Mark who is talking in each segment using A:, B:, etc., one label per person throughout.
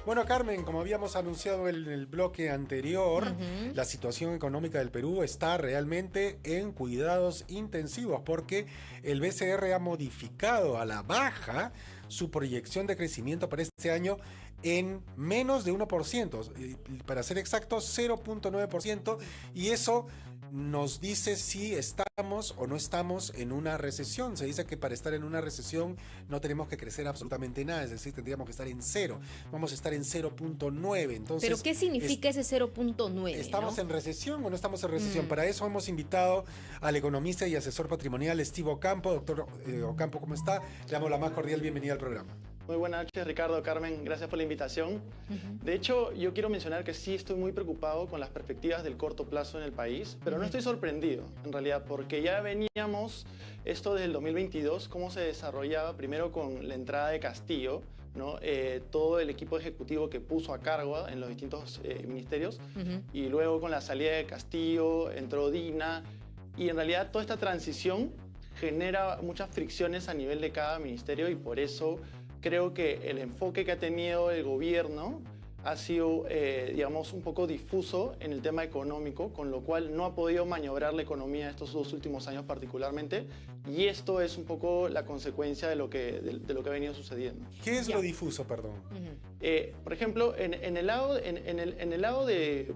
A: Bueno, Carmen, como habíamos anunciado en el bloque anterior, la situación económica del Perú está realmente en cuidados intensivos porque el BCR ha modificado a la baja su proyección de crecimiento para este año en menos de 1%, para ser exactos 0,9%, y eso nos dice si estamos o no estamos en una recesión. Se dice que para estar en una recesión no tenemos que crecer absolutamente nada, es decir, tendríamos que estar en cero. Vamos a estar en 0,9. Entonces,
B: ¿pero qué significa ese 0,9?
A: ¿estamos en recesión o no estamos en recesión?
B: Mm.
A: Para eso hemos invitado al economista y asesor patrimonial Steve Ocampo. Doctor Ocampo, ¿cómo está? Le damos la más cordial bienvenida al programa.
C: Muy buenas noches, Ricardo, Carmen, gracias por la invitación. De hecho, yo quiero mencionar que sí estoy muy preocupado con las perspectivas del corto plazo en el país, pero no estoy sorprendido, en realidad, porque ya veníamos esto desde el 2022, cómo se desarrollaba primero con la entrada de Castillo, ¿no? Todo el equipo ejecutivo que puso a cargo en los distintos ministerios, y luego con la salida de Castillo, entró Dina, y en realidad toda esta transición genera muchas fricciones a nivel de cada ministerio, y por eso creo que el enfoque que ha tenido el gobierno ha sido, digamos, un poco difuso en el tema económico, con lo cual no ha podido maniobrar la economía estos 2 últimos años particularmente, y esto es un poco la consecuencia de lo que ha venido sucediendo.
A: ¿Qué es lo difuso, perdón?
C: Por ejemplo, en el lado de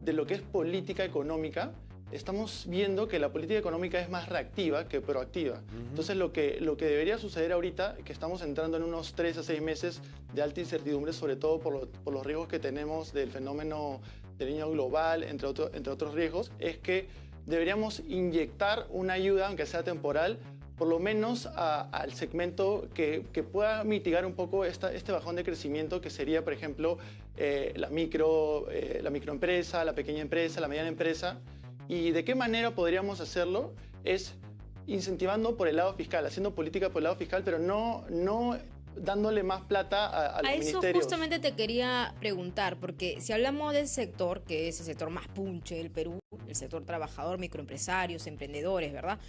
C: lo que es política económica, estamos viendo que la política económica es más reactiva que proactiva. Entonces, lo que debería suceder ahorita, que estamos entrando en unos 3 a 6 meses de alta incertidumbre, sobre todo por los riesgos que tenemos del fenómeno del Niño global, entre otros riesgos, es que deberíamos inyectar una ayuda, aunque sea temporal, por lo menos al segmento que pueda mitigar un poco este bajón de crecimiento, que sería, por ejemplo, la microempresa, la pequeña empresa, la mediana empresa. ¿Y de qué manera podríamos hacerlo? Es incentivando por el lado fiscal, haciendo política por el lado fiscal, pero no dándole más plata a los ministerios.
B: A eso justamente te quería preguntar, porque si hablamos del sector, que es el sector más punche del Perú, el sector trabajador, microempresarios, emprendedores, ¿verdad?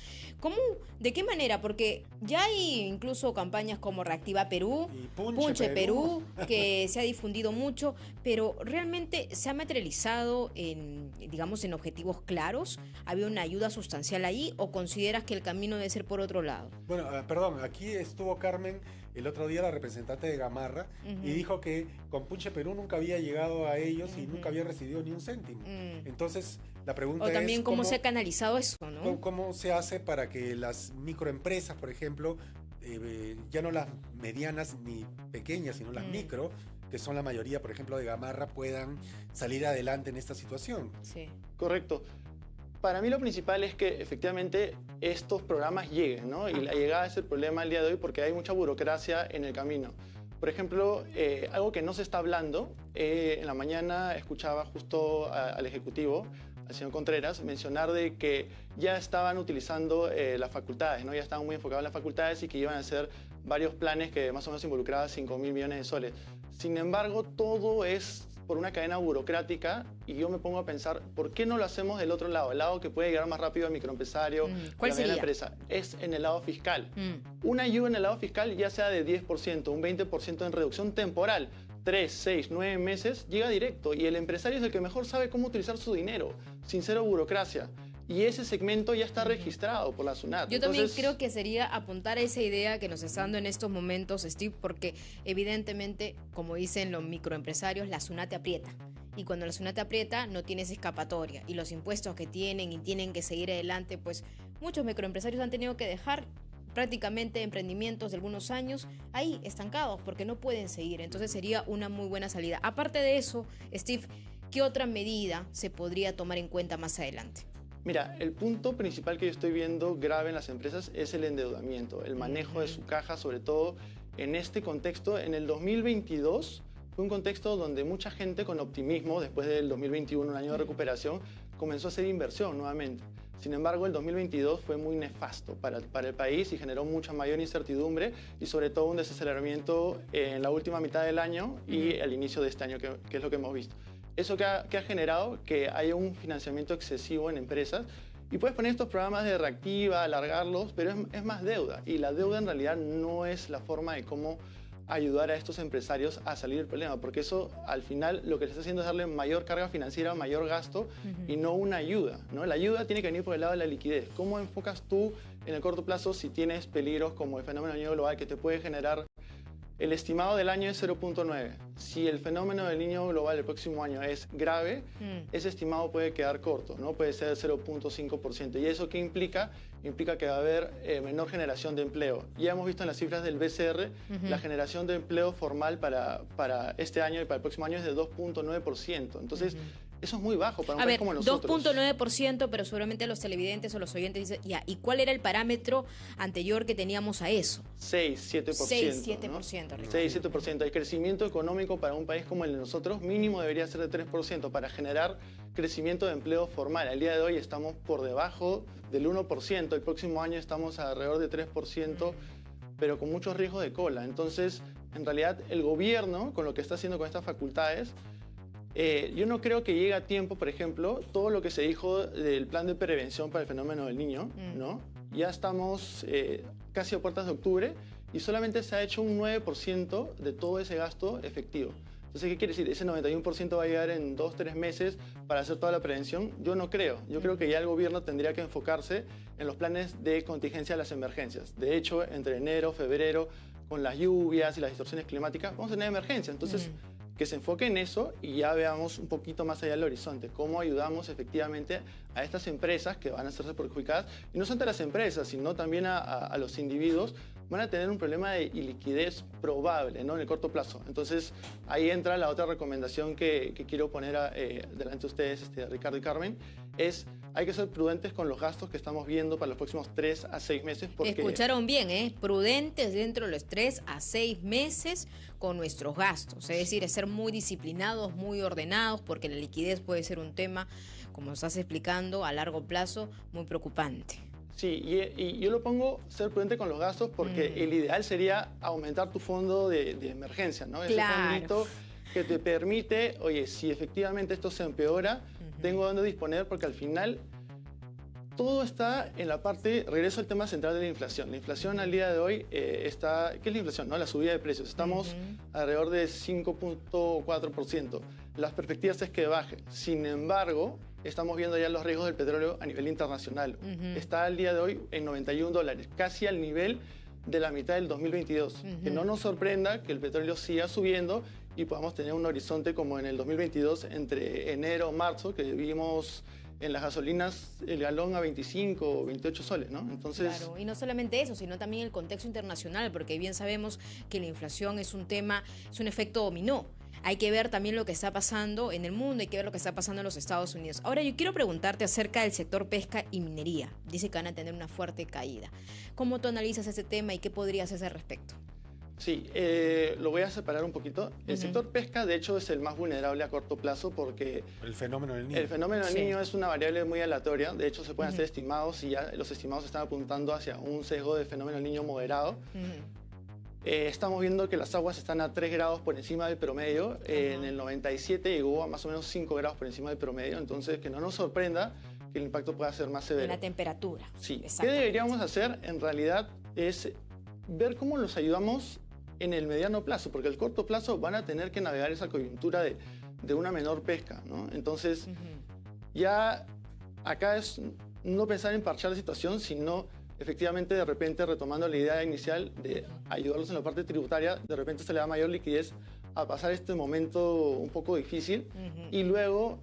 B: ¿De qué manera? Porque ya hay incluso campañas como Reactiva Perú,
A: Y
B: Punche Perú, que se ha difundido mucho, pero ¿realmente se ha materializado en, digamos, en objetivos claros? ¿Había una ayuda sustancial ahí o consideras que el camino debe ser por otro lado?
A: Bueno, perdón, aquí estuvo Carmen el otro día, la representante de Gamarra, y dijo que con Punche Perú nunca había llegado a ellos y nunca había recibido ni un céntimo. Entonces, la pregunta es...
B: O también cómo se ha canalizado eso, ¿no?
A: ¿Cómo se hace para que las microempresas, por ejemplo, ya no las medianas ni pequeñas, sino las micro, que son la mayoría, por ejemplo, de Gamarra, puedan salir adelante en esta situación?
B: Sí.
C: Correcto. Para mí lo principal es que efectivamente estos programas lleguen, ¿no? Y la llegada es el problema al día de hoy porque hay mucha burocracia en el camino. Por ejemplo, algo que no se está hablando, en la mañana escuchaba justo al Ejecutivo, al señor Contreras, mencionar de que ya estaban utilizando las facultades, ¿no? Ya estaban muy enfocados en las facultades y que iban a hacer varios planes que más o menos involucraban 5.000 millones de soles. Sin embargo, todo es por una cadena burocrática y yo me pongo a pensar, ¿por qué no lo hacemos del otro lado? El lado que puede llegar más rápido al microempresario,
B: ¿Cuál
C: a la
B: sería?
C: empresa. Es en el lado fiscal. Una ayuda en el lado fiscal, ya sea de 10%, un 20% en reducción temporal, 3, 6, 9 meses, llega directo y el empresario es el que mejor sabe cómo utilizar su dinero, sin cero burocracia. Y ese segmento ya está registrado por la SUNAT.
B: Yo también creo que sería apuntar a esa idea que nos está dando en estos momentos, Steve, porque evidentemente, como dicen los microempresarios, la SUNAT te aprieta. Y cuando la SUNAT te aprieta, no tienes escapatoria. Y los impuestos que tienen y tienen que seguir adelante, pues muchos microempresarios han tenido que dejar prácticamente emprendimientos de algunos años ahí estancados porque no pueden seguir. Entonces sería una muy buena salida. Aparte de eso, Steve, ¿qué otra medida se podría tomar en cuenta más adelante?
C: Mira, el punto principal que yo estoy viendo grave en las empresas es el endeudamiento, el manejo de su caja, sobre todo en este contexto. En el 2022 fue un contexto donde mucha gente con optimismo, después del 2021, un año de recuperación, comenzó a hacer inversión nuevamente. Sin embargo, el 2022 fue muy nefasto para el país y generó mucha mayor incertidumbre y sobre todo un desaceleramiento en la última mitad del año y al inicio de este año, que es lo que hemos visto. Eso que ha generado que haya un financiamiento excesivo en empresas y puedes poner estos programas de reactiva, alargarlos, pero es más deuda y la deuda en realidad no es la forma de cómo ayudar a estos empresarios a salir del problema, porque eso al final lo que le está haciendo es darle mayor carga financiera, mayor gasto y no una ayuda, ¿no? La ayuda tiene que venir por el lado de la liquidez. ¿Cómo enfocas tú en el corto plazo si tienes peligros como el fenómeno del niño global que te puede generar? El estimado del año es 0.9. Si el fenómeno del niño global el próximo año es grave, ese estimado puede quedar corto, ¿no? Puede ser 0.5%. ¿Y eso qué implica? Implica que va a haber menor generación de empleo. Ya hemos visto en las cifras del BCR, la generación de empleo formal para este año y para el próximo año es de 2.9%. Entonces, eso es muy bajo para un país como nosotros.
B: 2.9%, pero seguramente los televidentes o los oyentes dicen, ya, ¿y cuál era el parámetro anterior que teníamos a eso?
C: 6-7%.
B: 6-7%.
C: ¿no? 6-7%. El crecimiento económico para un país como el de nosotros mínimo debería ser de 3% para generar crecimiento de empleo formal. Al día de hoy estamos por debajo del 1%, el próximo año estamos alrededor de 3%, pero con muchos riesgos de cola. Entonces, en realidad, el gobierno, con lo que está haciendo con estas facultades, yo no creo que llegue a tiempo, por ejemplo, todo lo que se dijo del plan de prevención para el fenómeno del niño, ¿no? Ya estamos casi a puertas de octubre y solamente se ha hecho un 9% de todo ese gasto efectivo. Entonces, ¿qué quiere decir? ¿Ese 91% va a llegar en 2-3 meses para hacer toda la prevención? Yo no creo. Yo creo que ya el gobierno tendría que enfocarse en los planes de contingencia a las emergencias. De hecho, entre enero, febrero, con las lluvias y las distorsiones climáticas, vamos a tener emergencia. Entonces, que se enfoque en eso y ya veamos un poquito más allá del horizonte, cómo ayudamos efectivamente a estas empresas que van a serse perjudicadas, y no solamente a las empresas, sino también a los individuos, van a tener un problema de iliquidez probable, ¿no? En el corto plazo. Entonces, ahí entra la otra recomendación que quiero poner delante de ustedes, Ricardo y Carmen, es hay que ser prudentes con los gastos que estamos viendo para los próximos 3 a 6 meses. Porque...
B: Escucharon bien, ¿eh? Prudentes dentro de los 3 a 6 meses con nuestros gastos. Es decir, es ser muy disciplinados, muy ordenados, porque la liquidez puede ser un tema, como estás explicando, a largo plazo, muy preocupante.
C: Sí, y yo lo pongo ser prudente con los gastos porque el ideal sería aumentar tu fondo de emergencia, ¿no? Ese fondito que te permite, oye, si efectivamente esto se empeora, tengo dónde disponer, porque al final todo está en la parte, regreso al tema central de la inflación. La inflación al día de hoy está, ¿qué es la inflación? ¿No? La subida de precios. Estamos alrededor de 5.4%. Las perspectivas es que baje. Sin embargo, estamos viendo ya los riesgos del petróleo a nivel internacional. Está al día de hoy en $91, casi al nivel de la mitad del 2022. Que no nos sorprenda que el petróleo siga subiendo y podamos tener un horizonte como en el 2022 entre enero o marzo, que vimos en las gasolinas el galón a 25 o 28 soles, ¿no? Entonces...
B: Claro, y no solamente eso, sino también el contexto internacional, porque bien sabemos que la inflación es un tema, es un efecto dominó. Hay que ver también lo que está pasando en el mundo, hay que ver lo que está pasando en los Estados Unidos. Ahora, yo quiero preguntarte acerca del sector pesca y minería. Dice que van a tener una fuerte caída. ¿Cómo tú analizas ese tema y qué podrías hacer al respecto?
C: Sí, lo voy a separar un poquito. El sector pesca, de hecho, es el más vulnerable a corto plazo porque...
A: El fenómeno del niño.
C: El fenómeno del niño es una variable muy aleatoria. De hecho, se pueden hacer estimados y ya los estimados están apuntando hacia un sesgo de fenómeno del niño moderado. Estamos viendo que las aguas están a 3 grados por encima del promedio. En el 97 llegó a más o menos 5 grados por encima del promedio. Entonces, que no nos sorprenda que el impacto pueda ser más severo.
B: En la temperatura.
C: Sí. ¿Qué deberíamos hacer? En realidad es ver cómo los ayudamos en el mediano plazo, porque el corto plazo van a tener que navegar esa coyuntura de una menor pesca, ¿no? Entonces, ya acá es no pensar en parchar la situación, sino efectivamente de repente retomando la idea inicial de ayudarlos en la parte tributaria, de repente se le da mayor liquidez a pasar este momento un poco difícil y luego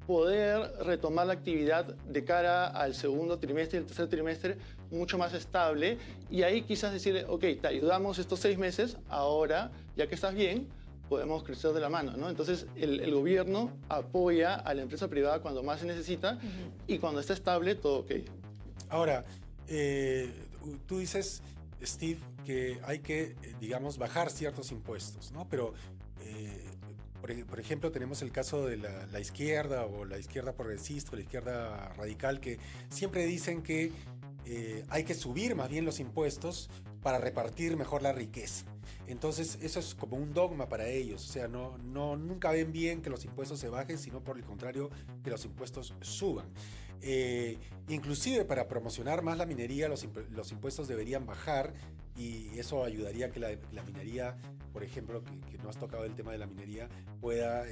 C: poder retomar la actividad de cara al segundo trimestre y el tercer trimestre mucho más estable y ahí quizás decirle, ok, te ayudamos estos 6 meses, ahora ya que estás bien, podemos crecer de la mano, ¿no? Entonces el gobierno apoya a la empresa privada cuando más se necesita y cuando está estable, todo ok.
A: Ahora, tú dices, Steve, que hay que, digamos, bajar ciertos impuestos, ¿no? Pero, por ejemplo, tenemos el caso de la izquierda o la izquierda progresista o la izquierda radical que siempre dicen que hay que subir más bien los impuestos para repartir mejor la riqueza. Entonces eso es como un dogma para ellos, o sea, nunca ven bien que los impuestos se bajen, sino por el contrario, que los impuestos suban. Inclusive para promocionar más la minería, los impuestos deberían bajar, y eso ayudaría a que la minería, por ejemplo, que no has tocado el tema de la minería, pueda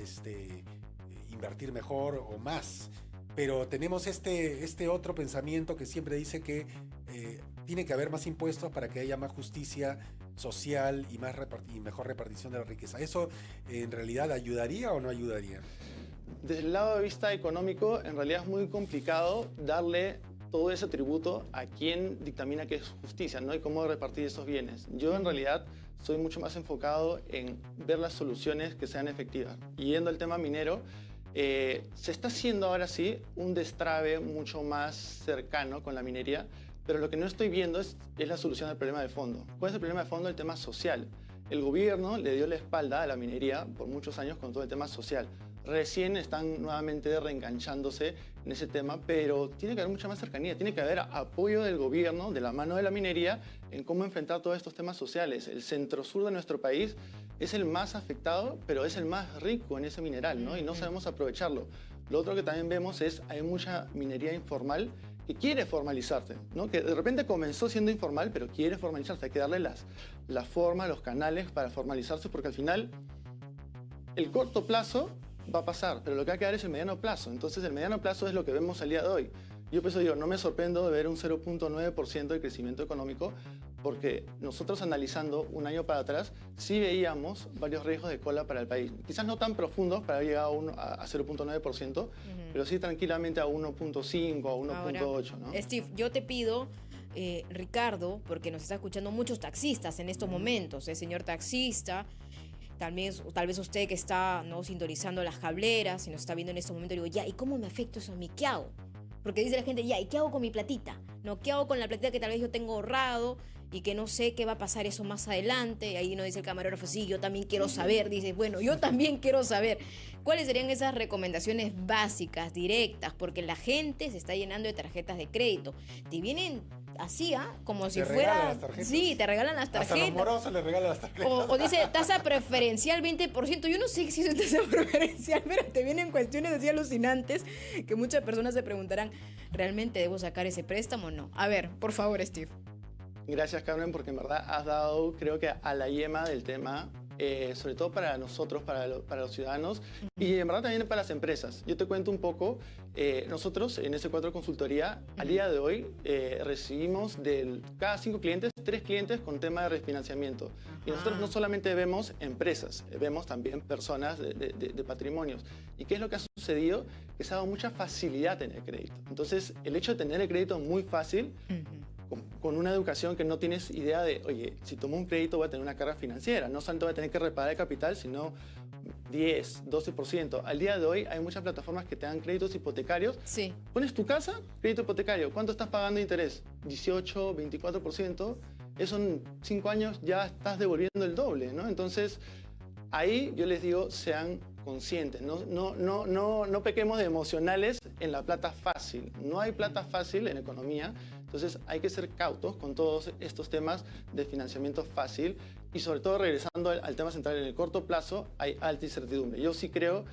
A: invertir mejor o más. Pero tenemos este otro pensamiento que siempre dice que tiene que haber más impuestos para que haya más justicia social y mejor repartición de la riqueza. ¿Eso en realidad ayudaría o no ayudaría?
C: Desde el lado de vista económico, en realidad es muy complicado darle todo ese tributo a quien dictamina qué es justicia, ¿no? Y cómo repartir esos bienes. Yo en realidad soy mucho más enfocado en ver las soluciones que sean efectivas. Y yendo al tema minero, se está haciendo ahora sí un destrabe mucho más cercano con la minería, pero lo que no estoy viendo es la solución al problema de fondo. ¿Cuál es el problema de fondo? El tema social. El gobierno le dio la espalda a la minería por muchos años con todo el tema social. Recién están nuevamente reenganchándose en ese tema, pero tiene que haber mucha más cercanía, tiene que haber apoyo del gobierno, de la mano de la minería, en cómo enfrentar todos estos temas sociales. El centro-sur de nuestro país es el más afectado, pero es el más rico en ese mineral, ¿no? Y no sabemos aprovecharlo. Lo otro que también vemos es hay mucha minería informal que quiere formalizarse, ¿no? Que de repente comenzó siendo informal, pero quiere formalizarse. Hay que darle la forma, los canales para formalizarse, porque al final el corto plazo va a pasar, pero lo que va a quedar es el mediano plazo. Entonces el mediano plazo es lo que vemos al día de hoy. Yo por eso digo, no me sorprendo de ver un 0.9% de crecimiento económico, porque nosotros analizando un año para atrás sí veíamos varios riesgos de cola para el país. Quizás no tan profundos para llegar a 0.9%, pero sí tranquilamente a 1.5, a 1.8, ¿no?
B: Steve, yo te pido, Ricardo, porque nos está escuchando muchos taxistas en estos momentos, señor taxista, tal vez usted que está, ¿no?, sintonizando las cableras y nos está viendo en estos momentos, digo, ya, ¿y cómo me afecta eso a mí? ¿Qué hago? Porque dice la gente, ya, ¿y qué hago con mi platita? ¿No? ¿Qué hago con la platita que tal vez yo tengo ahorrado y que no sé qué va a pasar eso más adelante? Y ahí nos dice el camarógrafo, sí, yo también quiero saber. Dice, bueno, yo también quiero saber. ¿Cuáles serían esas recomendaciones básicas, directas? Porque la gente se está llenando de tarjetas de crédito. Te vienen así, como si fuera... Sí, te regalan las tarjetas.
A: Hasta los morosos les regalan las tarjetas.
B: O dice tasa preferencial 20%. Yo no sé si es tasa preferencial, pero te vienen cuestiones así alucinantes que muchas personas se preguntarán, ¿realmente debo sacar ese préstamo o no? A ver, por favor, Steve.
C: Gracias, Carmen, porque en verdad has dado, creo que a la yema del tema, sobre todo para nosotros, para los ciudadanos, y en verdad también para las empresas. Yo te cuento un poco, nosotros en S4 Consultoría, al día de hoy, recibimos de cada 5 clientes, 3 clientes con tema de refinanciamiento. Y nosotros no solamente vemos empresas, vemos también personas de patrimonios. ¿Y qué es lo que ha sucedido? Que se ha dado mucha facilidad en el crédito. Entonces, el hecho de tener el crédito muy fácil, con una educación que no tienes idea de, oye, si tomo un crédito voy a tener una carga financiera, no solamente voy a tener que repagar el capital, sino 10, 12%. Al día de hoy hay muchas plataformas que te dan créditos hipotecarios.
B: Sí.
C: Pones tu casa, crédito hipotecario, ¿cuánto estás pagando de interés? 18, 24%. Eso en 5 años ya estás devolviendo el doble, ¿no? Entonces, ahí yo les digo, sean conscientes, no pequemos de emocionales en la plata fácil. No hay plata fácil en economía, entonces hay que ser cautos con todos estos temas de financiamiento fácil y sobre todo regresando al tema central, en el corto plazo hay alta incertidumbre. Yo sí creo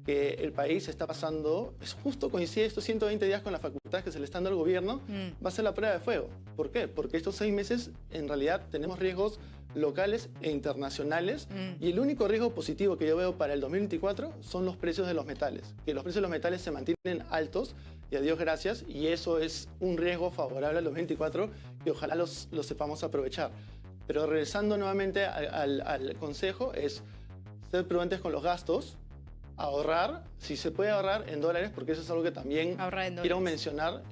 C: que el país está pasando, es justo coincide estos 120 días con las facultades que se le está dando al gobierno, va a ser la prueba de fuego. ¿Por qué? Porque estos 6 meses en realidad tenemos riesgos locales e internacionales y el único riesgo positivo que yo veo para el 2024 son los precios de los metales, que los precios de los metales se mantienen altos y a Dios gracias, y eso es un riesgo favorable al 2024 que ojalá los sepamos aprovechar. Pero regresando nuevamente al consejo, es ser prudentes con los gastos, ahorrar, si se puede ahorrar en dólares, porque eso es algo que también quiero mencionar.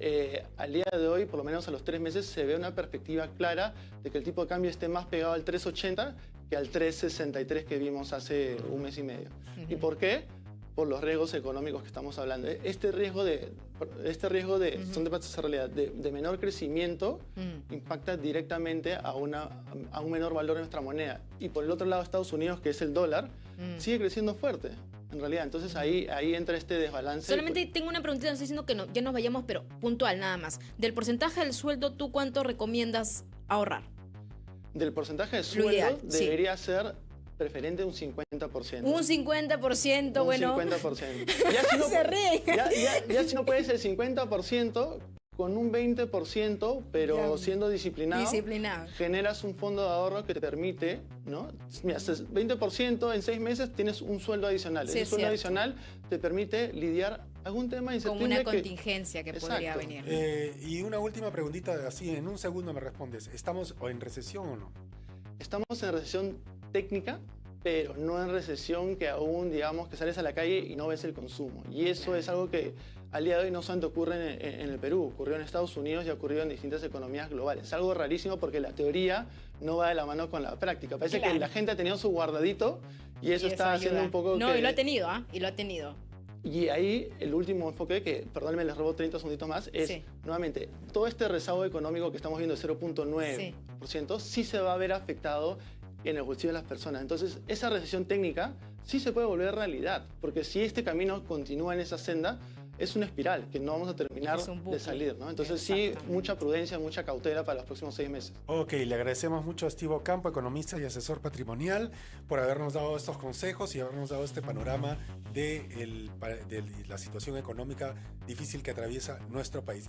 C: Al día de hoy, por lo menos a los 3 meses, se ve una perspectiva clara de que el tipo de cambio esté más pegado al 3.80 que al 3.63 que vimos hace un mes y medio. ¿Y por qué? Por los riesgos económicos que estamos hablando. Este riesgo son de realidad, de menor crecimiento, impacta directamente a un menor valor de nuestra moneda. Y por el otro lado, Estados Unidos, que es el dólar, sigue creciendo fuerte. en realidad. Entonces ahí entra este desbalance.
B: Solamente tengo una preguntita, no estoy diciendo que no, ya nos vayamos, pero puntual nada más. Del porcentaje del sueldo, ¿tú cuánto recomiendas ahorrar?
C: Del porcentaje de
B: Lo
C: sueldo
B: ideal, sí.
C: debería ser preferente un 50%.
B: Un 50%, bueno.
C: Un 50%. Ya si no,
B: Se ríe.
C: ya si no puedes el 50%, con un 20%, pero
B: Ya.
C: siendo disciplinado,
B: Generas
C: un fondo de ahorro que te permite, ¿no? Mira, 20% en 6 meses tienes un sueldo adicional.
B: Sí,
C: Ese sueldo
B: cierto.
C: adicional te permite lidiar algún tema de
B: Como
C: incertidumbre
B: una contingencia que podría
C: Exacto.
B: venir.
A: Y una última preguntita, así en un segundo me respondes. ¿Estamos en recesión o no?
C: Estamos en recesión técnica, pero no en recesión que aún, digamos, que sales a la calle y no ves el consumo. Y eso es algo que al día de hoy no solamente ocurre en el Perú, ocurrió en Estados Unidos y ha ocurrido en distintas economías globales. Es algo rarísimo porque la teoría no va de la mano con la práctica. Parece
B: Claro.
C: que la gente ha tenido su guardadito y eso está haciendo
B: ayuda.
C: un poco
B: No,
C: que...
B: y lo ha tenido, ¿ah? Y lo ha tenido.
C: Y ahí el último enfoque, que perdónenme, les robo 30 segunditos más, es
B: Sí.
C: nuevamente, todo este rezago económico que estamos viendo de 0.9%, sí se va a ver afectado en el bolsillo de las personas. Entonces, esa recesión técnica sí se puede volver realidad, porque si este camino continúa en esa senda, es una espiral que no vamos a terminar
B: Es un bucle.
C: de salir, ¿no? Entonces sí,
B: Exactamente.
C: mucha prudencia, mucha cautela para los próximos 6 meses.
A: Ok, le agradecemos mucho a Steve Ocampo, economista y asesor patrimonial, por habernos dado estos consejos y habernos dado este panorama de la situación económica difícil que atraviesa nuestro país.